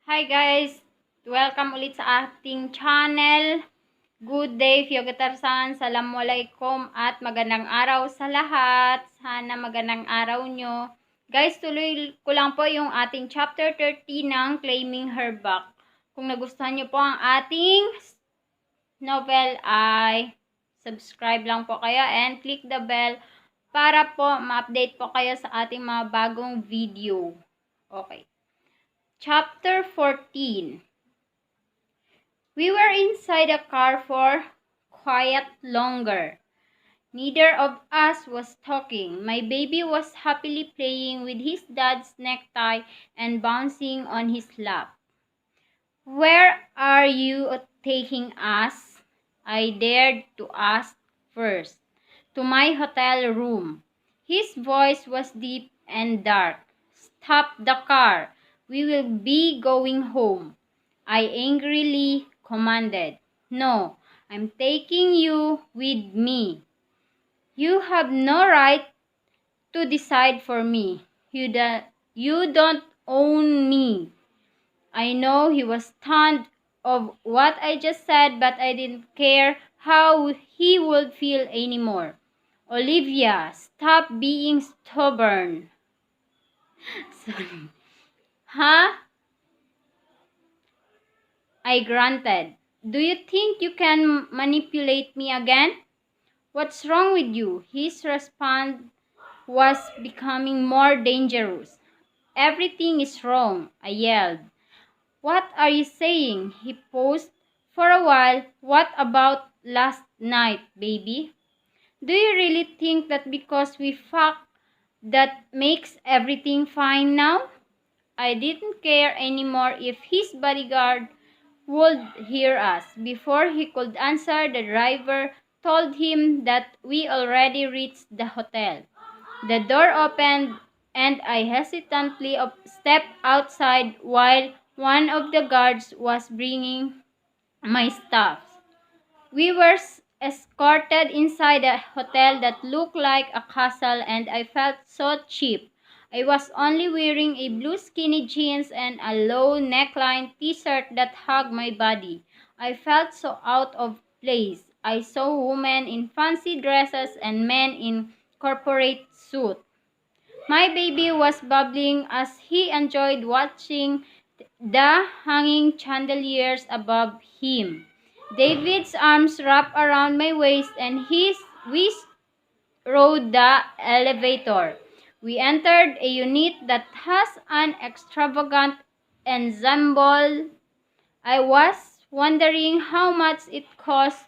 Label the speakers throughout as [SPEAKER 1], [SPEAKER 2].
[SPEAKER 1] Hi guys! Welcome ulit sa ating channel. Good day, Fyogatarsan. Assalamualaikum at magandang araw sa lahat. Sana magandang araw nyo. Guys, tuloy ko lang po yung ating chapter 30 ng Claiming Her Back. Kung nagustuhan nyo po ang ating novel ay subscribe lang po kayo and click the bell para po ma-update po kayo sa ating mga bagong video. Okay. Chapter 14. We were inside a car for quite longer. Neither of us was talking. My baby was happily playing with his dad's necktie and bouncing on his lap. "Where are you taking us?" I dared to ask first. "To my hotel room." His voice was deep and dark. "Stop the car. We will be going home," I angrily commanded. "No, I'm taking you with me." "You have no right to decide for me. You don't own me." I know he was stunned of what I just said, but I didn't care how he would feel anymore. "Olivia, stop being stubborn." Sorry. "Huh?" I grunted. "Do you think you can manipulate me again? What's wrong with you?" His response was becoming more dangerous. "Everything is wrong," I yelled. "What are you saying?" He paused for a while. "What about last night, baby? Do you really think that because we fucked that makes everything fine now?" I didn't care anymore if his bodyguard would hear us. Before he could answer, the driver told him that we already reached the hotel. The door opened and I hesitantly stepped outside while one of the guards was bringing my stuff. We were escorted inside a hotel that looked like a castle, and I felt so cheap. I was only wearing a blue skinny jeans and a low neckline t-shirt that hugged my body. I felt so out of place. I saw women in fancy dresses and men in corporate suits. My baby was babbling as he enjoyed watching the hanging chandeliers above him. David's arms wrapped around my waist and we rode the elevator. We entered a unit that has an extravagant ensemble. I was wondering how much it cost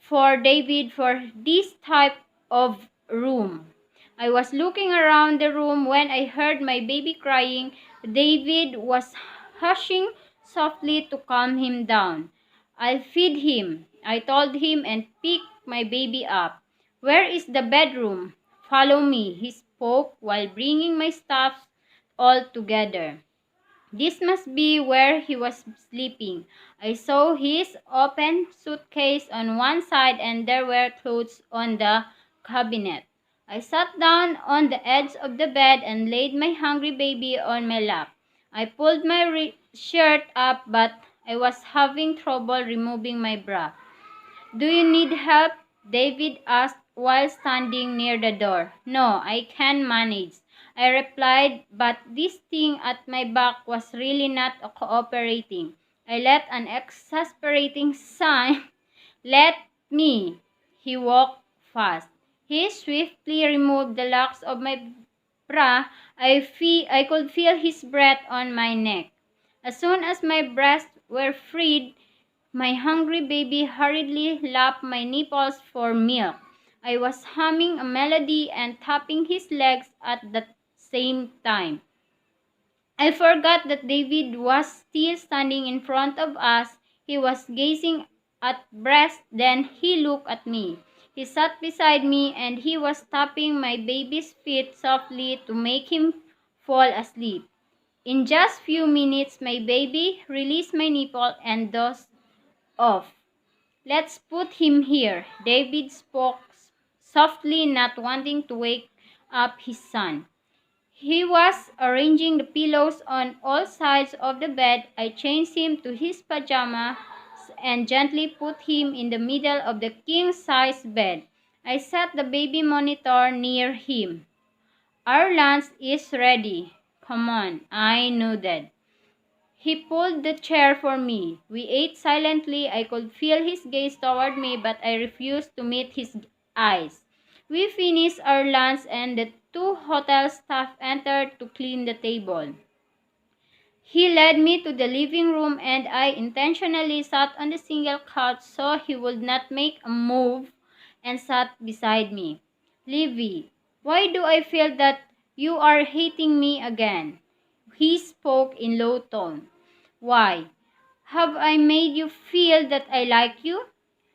[SPEAKER 1] for David for this type of room. I was looking around the room when I heard my baby crying. David was hushing softly to calm him down. "I'll feed him," I told him and picked my baby up. "Where is the bedroom?" "Follow me," he spoke while bringing my stuff all together. This must be where he was sleeping. I saw his open suitcase on one side and there were clothes on the cabinet. I sat down on the edge of the bed and laid my hungry baby on my lap. I pulled my shirt up, but I was having trouble removing my bra. "Do you need help?" David asked while standing near the door. "No, I can manage," I replied, but this thing at my back was really not cooperating. I let an exasperating sign. "Let me." He walked fast. He swiftly removed the locks of my bra. I could feel his breath on my neck. As soon as my breasts were freed, my hungry baby hurriedly lapped my nipples for milk. I was humming a melody and tapping his legs at the same time. I forgot that David was still standing in front of us. He was gazing at breast, then he looked at me. He sat beside me and he was tapping my baby's feet softly to make him fall asleep. In just few minutes, my baby released my nipple and dozed off. "Let's put him here," David spoke softly, not wanting to wake up his son. He was arranging the pillows on all sides of the bed. I changed him to his pajamas and gently put him in the middle of the king-size bed. I set the baby monitor near him. Our lunch is ready. Come on, I nodded. He pulled the chair for me. We ate silently. I could feel his gaze toward me, but I refused to meet his eyes. We finished our lunch and the two hotel staff entered to clean the table. He led me to the living room and I intentionally sat on the single couch so he would not make a move and sat beside me. Livy, why do I feel that you are hating me again? He spoke in low tone. Why? Have I made you feel that I like you?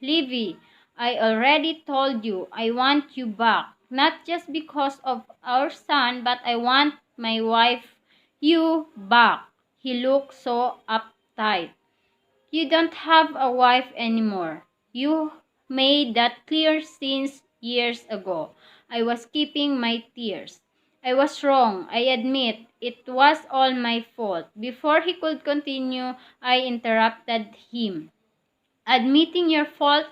[SPEAKER 1] Livy, I already told you I want you back. Not just because of our son, but I want my wife, you, back. He looked so uptight. You don't have a wife anymore. You made that clear since years ago. I was keeping my tears. I was wrong. I admit it was all my fault. Before he could continue, I interrupted him. Admitting your fault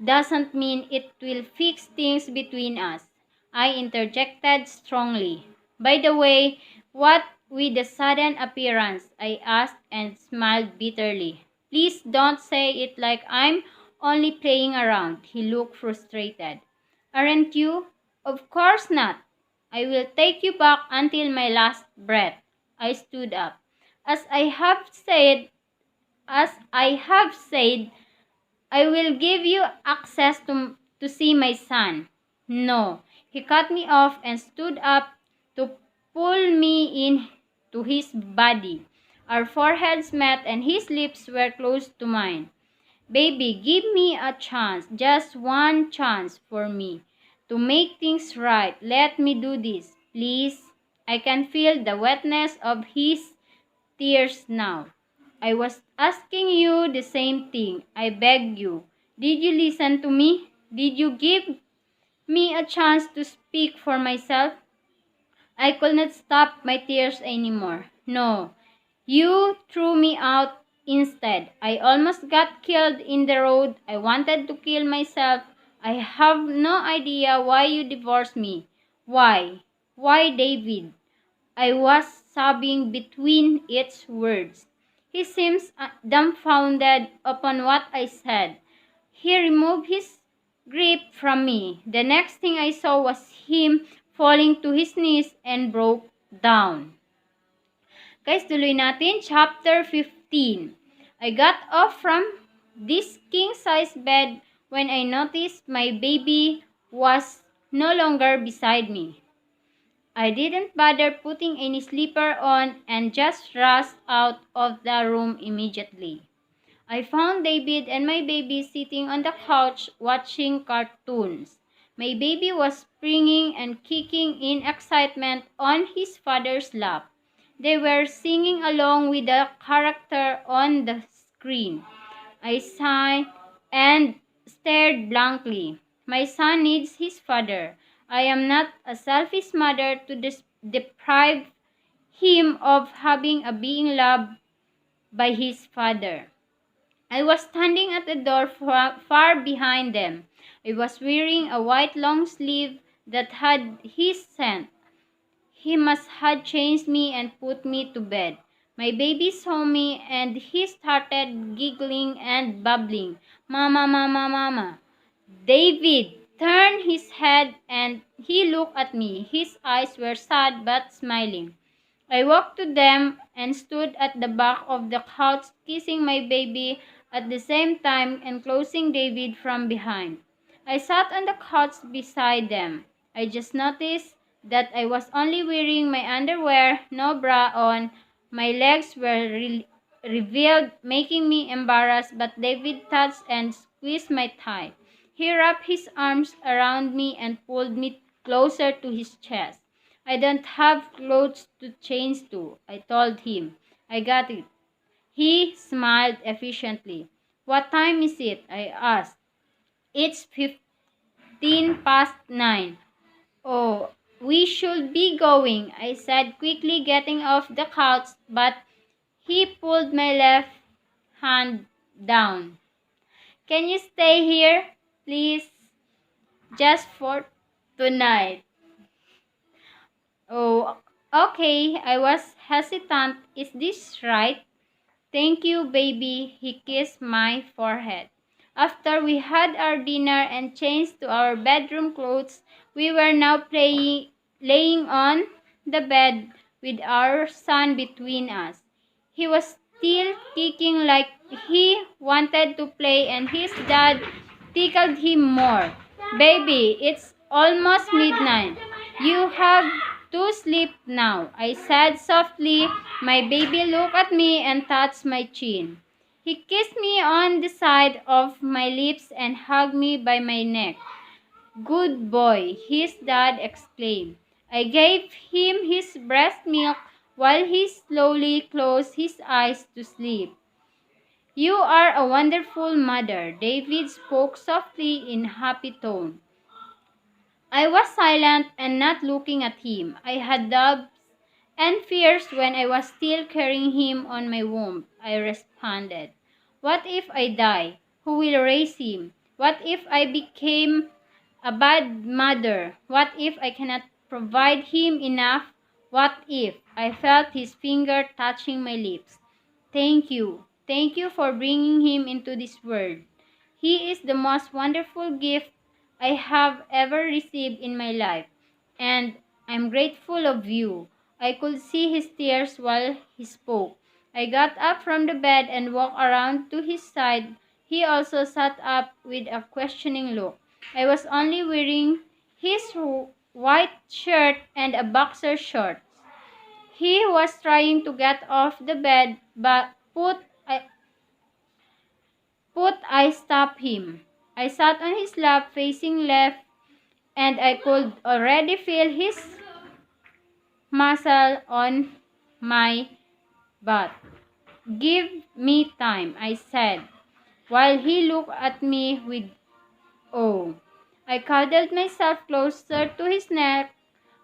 [SPEAKER 1] doesn't mean it will fix things between us. I interjected strongly. By the way, what with the sudden appearance? I asked and smiled bitterly. Please don't say it like I'm only playing around. He looked frustrated. Aren't you? Of course not. I will take you back until my last breath. I stood up. As I have said, as I have said, I will give you access to see my son. No. He cut me off and stood up to pull me in to his body. Our foreheads met and his lips were close to mine. Baby, give me a chance, just one chance for me to make things right. Let me do this, please. I can feel the wetness of his tears now. I was asking you the same thing. I beg you. Did you listen to me? Did you give me a chance to speak for myself? I could not stop my tears anymore. No, you threw me out instead. I almost got killed in the road. I wanted to kill myself. I have no idea why you divorced me. Why? Why, David? I was sobbing between its words. He seems dumbfounded upon what I said. He removed his grip from me. The next thing I saw was him falling to his knees and broke down. Guys, tuloy natin. Chapter 15. I got off from this king-size bed when I noticed my baby was no longer beside me. I didn't bother putting any slipper on and just rushed out of the room immediately. I found David and my baby sitting on the couch watching cartoons. My baby was springing and kicking in excitement on his father's lap. They were singing along with the character on the screen. I sighed and stared blankly. My son needs his father. I am not a selfish mother to deprive him of having a being loved by his father. I was standing at the door far behind them. I was wearing a white long sleeve that had his scent. He must have changed me and put me to bed. My baby saw me and he started giggling and babbling. Mama, mama, mama. David turned his head and he looked at me. His eyes were sad but smiling. I walked to them and stood at the back of the couch, kissing my baby at the same time and closing David from behind. I sat on the couch beside them. I just noticed that I was only wearing my underwear, no bra on. My legs were revealed, making me embarrassed, but David touched and squeezed my thigh. He wrapped his arms around me and pulled me closer to his chest. I don't have clothes to change to, I told him. I got it. He smiled efficiently. What time is it? I asked. It's 15 past 9. Oh, We should be going, I said quickly, getting off the couch, but he pulled my left hand down. Can you stay here, please? Just for tonight. Oh, okay. I was hesitant. Is this right? Thank you, baby. He kissed my forehead. After we had our dinner and changed to our bedroom clothes, we were now laying on the bed with our son between us. He was still kicking like he wanted to play, and his dad tickled him more. Baby, it's almost midnight. You have to sleep now, I said softly. My baby looked at me and touched my chin. He kissed me on the side of my lips and hugged me by my neck. Good boy, his dad exclaimed. I gave him his breast milk while he slowly closed his eyes to sleep. You are a wonderful mother, David spoke softly in happy tone. I was silent and not looking at him. I had doubts and fears when I was still carrying him on my womb. I responded. What if I die? Who will raise him? What if I became a bad mother? What if I cannot provide him enough? What if? I felt his finger touching my lips. Thank you. Thank you for bringing him into this world. He is the most wonderful gift I have ever received in my life, and I'm grateful of you. I could see his tears while he spoke. I got up from the bed and walked around to his side. He also sat up with a questioning look. I was only wearing his white shirt and a boxer shorts. He was trying to get off the bed, but I stopped him. I sat on his lap facing left, and I could already feel his muscle on my butt. Give me time, I said, while he looked at me with awe. I cuddled myself closer to his neck.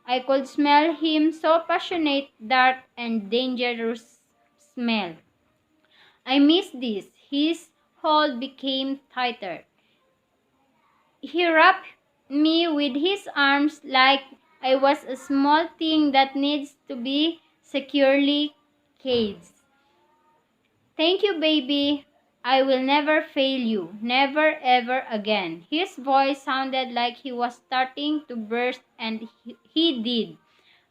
[SPEAKER 1] I could smell him so passionate, dark, and dangerous smell. I missed this. His hold became tighter. He wrapped me with his arms like I was a small thing that needs to be securely caged. Thank you, baby. I will never fail you. Never ever again. His voice sounded like he was starting to burst, and he did.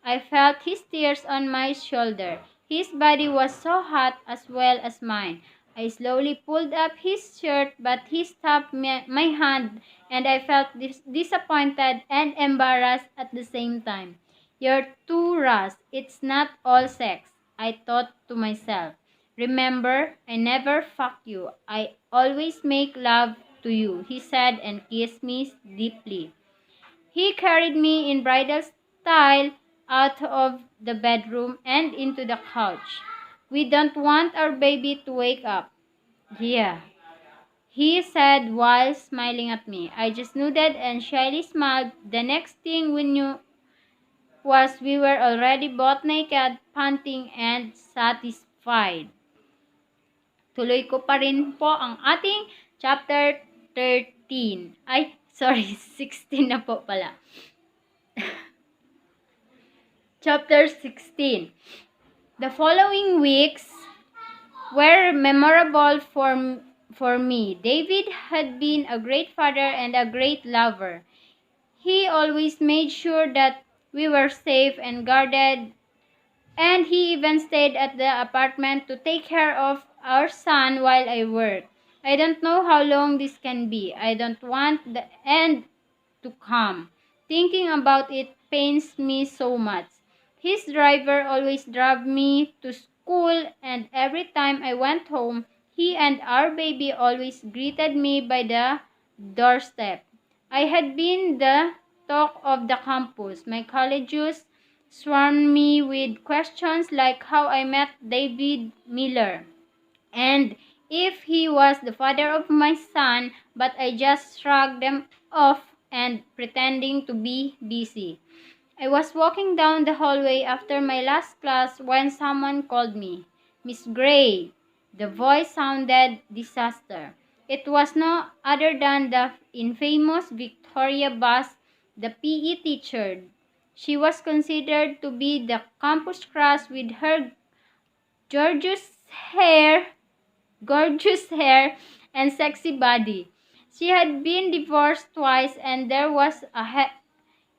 [SPEAKER 1] I felt his tears on my shoulder. His body was so hot as well as mine. I slowly pulled up his shirt, but he stopped my hand, and I felt disappointed and embarrassed at the same time. You're too rash. It's not all sex, I thought to myself. Remember, I never fuck you. I always make love to you, he said and kissed me deeply. He carried me in bridal style out of the bedroom and into the couch. We don't want our baby to wake up. Yeah, he said while smiling at me. I just nodded and shyly smiled. The next thing we knew was we were already both naked, panting, and satisfied. Tuloy ko pa rin po ang ating chapter 13. Ay, sorry, 16 na po pala. Chapter 16. The following weeks were memorable for me. David had been a great father and a great lover. He always made sure that we were safe and guarded, and he even stayed at the apartment to take care of our son while I worked. I don't know how long this can be. I don't want the end to come. Thinking about it pains me so much. His driver always drove me to school, and every time I went home, he and our baby always greeted me by the doorstep. I had been the talk of the campus. My colleagues swarmed me with questions like how I met David Miller and if he was the father of my son, but I just shrugged them off and pretending to be busy. I was walking down the hallway after my last class when someone called me. Miss Gray. The voice sounded disaster. It was no other than the infamous Victoria Bass, the PE teacher. She was considered to be the campus crush with her gorgeous hair, gorgeous hair and sexy body. She had been divorced twice and there was a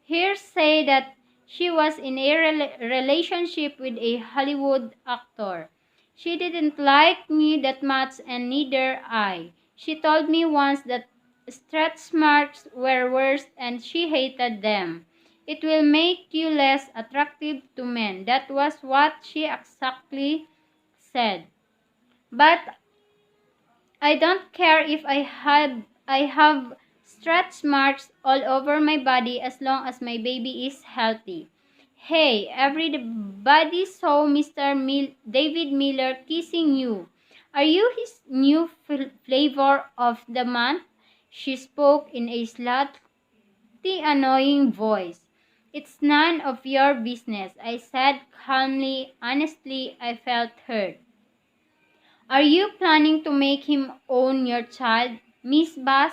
[SPEAKER 1] hearsay that she was in a relationship with a Hollywood actor. She didn't like me that much and neither I. She told me once that stretch marks were worse and she hated them. It will make you less attractive to men. That was what she exactly said. But I don't care if I have stretch marks all over my body as long as my baby is healthy. Hey, everybody saw Mr. David Miller kissing you. Are you his new flavor of the month? She spoke in a slightly annoying voice. It's none of your business, I said calmly. Honestly, I felt hurt. Are you planning to make him own your child, Miss Bass?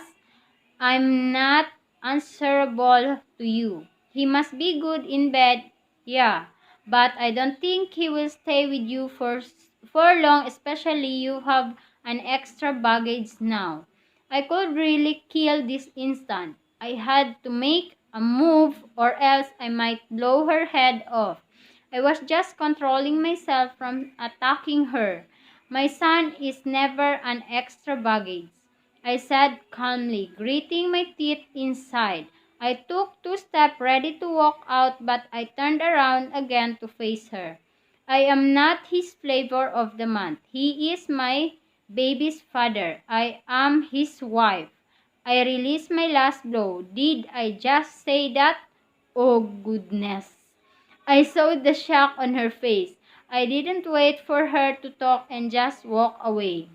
[SPEAKER 1] I'm not answerable to you. He must be good in bed, yeah, but I don't think he will stay with you for long, especially you have an extra baggage now. I could really kill this instant. I had to make a move or else I might blow her head off. I was just controlling myself from attacking her. My son is never an extra baggage, I said calmly, gritting my teeth inside. I took 2 steps ready to walk out, but I turned around again to face her. I am not his flavor of the month. He is my baby's father. I am his wife. I released my last blow. Did I just say that? Oh goodness. I saw the shock on her face. I didn't wait for her to talk and just walk away.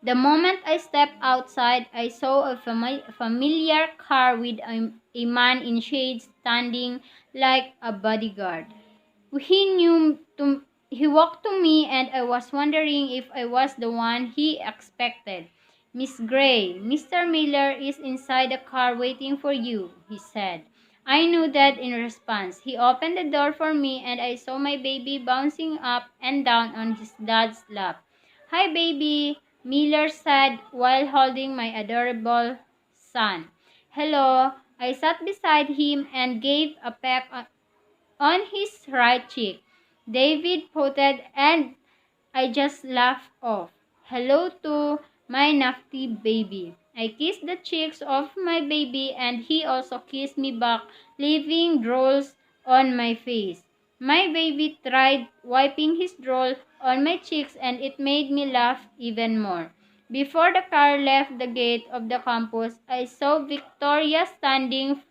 [SPEAKER 1] The moment I stepped outside, I saw a familiar car with a man in shades standing like a bodyguard. He walked to me and I was wondering if I was the one he expected. Miss Gray, Mr. Miller is inside the car waiting for you, he said. I knew that in response. He opened the door for me and I saw my baby bouncing up and down on his dad's lap. Hi, baby, Miller said while holding my adorable son. Hello. I sat beside him and gave a peck on his right cheek. David pouted and I just laughed off. Hello to my naughty baby. I kissed the cheeks of my baby and he also kissed me back, leaving drools on my face. My baby tried wiping his drool on my cheeks and it made me laugh even more. Before the car left the gate of the campus, I saw Victoria standing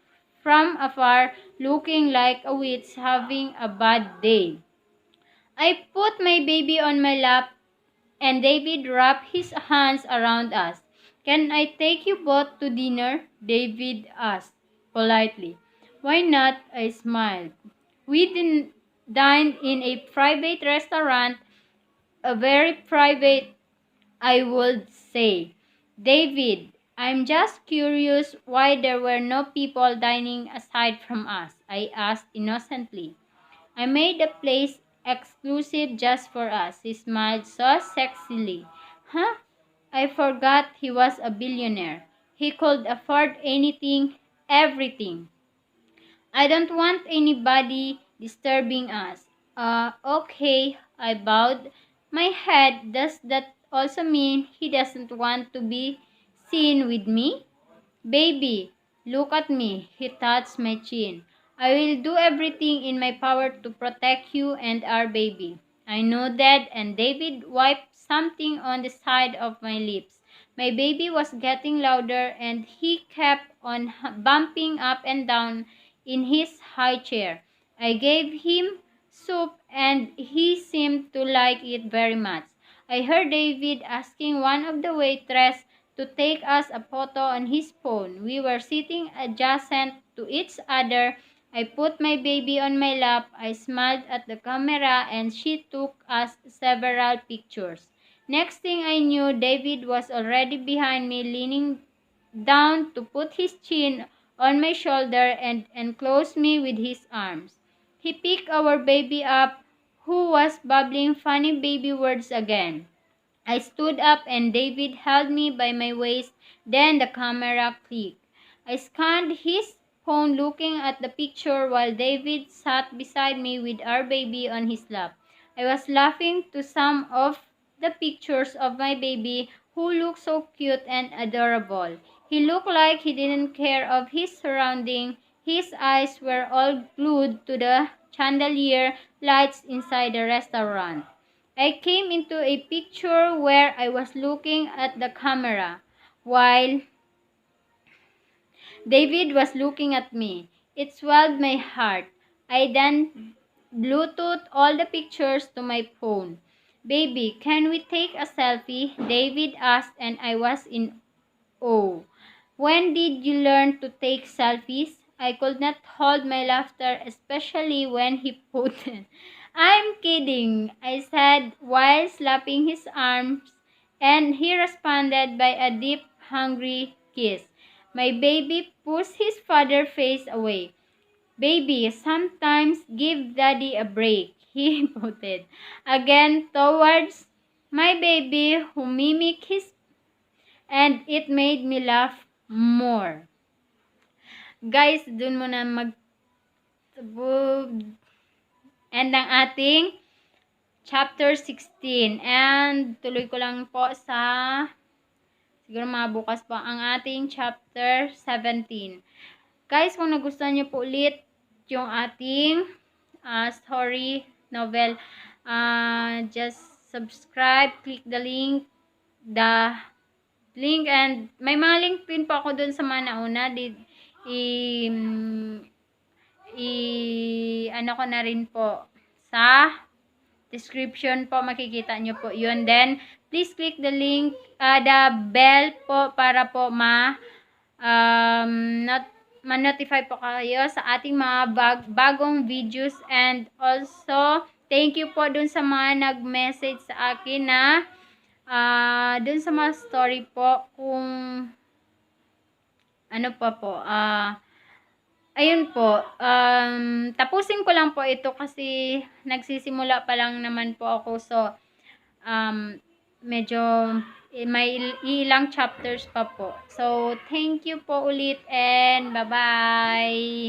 [SPEAKER 1] from afar, looking like a witch having a bad day. I put my baby on my lap and David wrapped his hands around us. Can I take you both to dinner? David asked politely. Why not? I smiled. We dined in a private restaurant, a very private, I would say. David, I'm just curious why there were no people dining aside from us, I asked innocently. I made the place exclusive just for us. He smiled so sexily. Huh? I forgot he was a billionaire. He could afford anything, everything. I don't want anybody disturbing us. Okay, I bowed my head. Does that also mean he doesn't want to be seen with me? Baby, look at me. He touched my chin. I will do everything in my power to protect you and our baby. I know that, and David wiped something on the side of my lips. My baby was getting louder and he kept on bumping up and down in his high chair. I gave him soup and he seemed to like it very much. I heard David asking one of the waitress to take us a photo on his phone. We were sitting adjacent to each other. I put my baby on my lap, I smiled at the camera, and she took us several pictures. Next thing I knew, David was already behind me, leaning down to put his chin on my shoulder and enclose me with his arms. He picked our baby up, who was babbling funny baby words again. I stood up and David held me by my waist. Then the camera clicked. I scanned his phone looking at the picture while David sat beside me with our baby on his lap. I was laughing to some of the pictures of my baby who looked so cute and adorable. He looked like he didn't care of his surroundings. His eyes were all glued to the chandelier lights inside the restaurant. I came into a picture where I was looking at the camera while David was looking at me. It swelled my heart. I then Bluetooth all the pictures to my phone. Baby, can we take a selfie? David asked, and I was in awe. When did you learn to take selfies? I could not hold my laughter, especially when he put it. I'm kidding, I said while slapping his arms, and he responded by a deep, hungry kiss. My baby pushed his father's face away. Baby, sometimes give daddy a break, he put it. Again towards my baby who mimicked his, and it made me laugh more. Guys, dun muna end ang ating chapter 16. And tuloy ko lang po sa siguro mga bukas pa ang ating chapter 17. Guys, kung nagustuhan niyo po ulit yung ating story novel, just subscribe, click the link, and may mga link din po ako dun sa mga nauna. Ano ko na rin po sa description po, makikita nyo po yun. Then please click the link, the bell po para po ma-notify po kayo sa ating mga bagong videos. And also thank you po dun sa mga nag-message sa akin na dun sa mga story po, kung ano pa po, ayun po, tapusin ko lang po ito kasi nagsisimula pa lang naman po ako. So, medyo may ilang chapters pa po. So, thank you po ulit and bye-bye!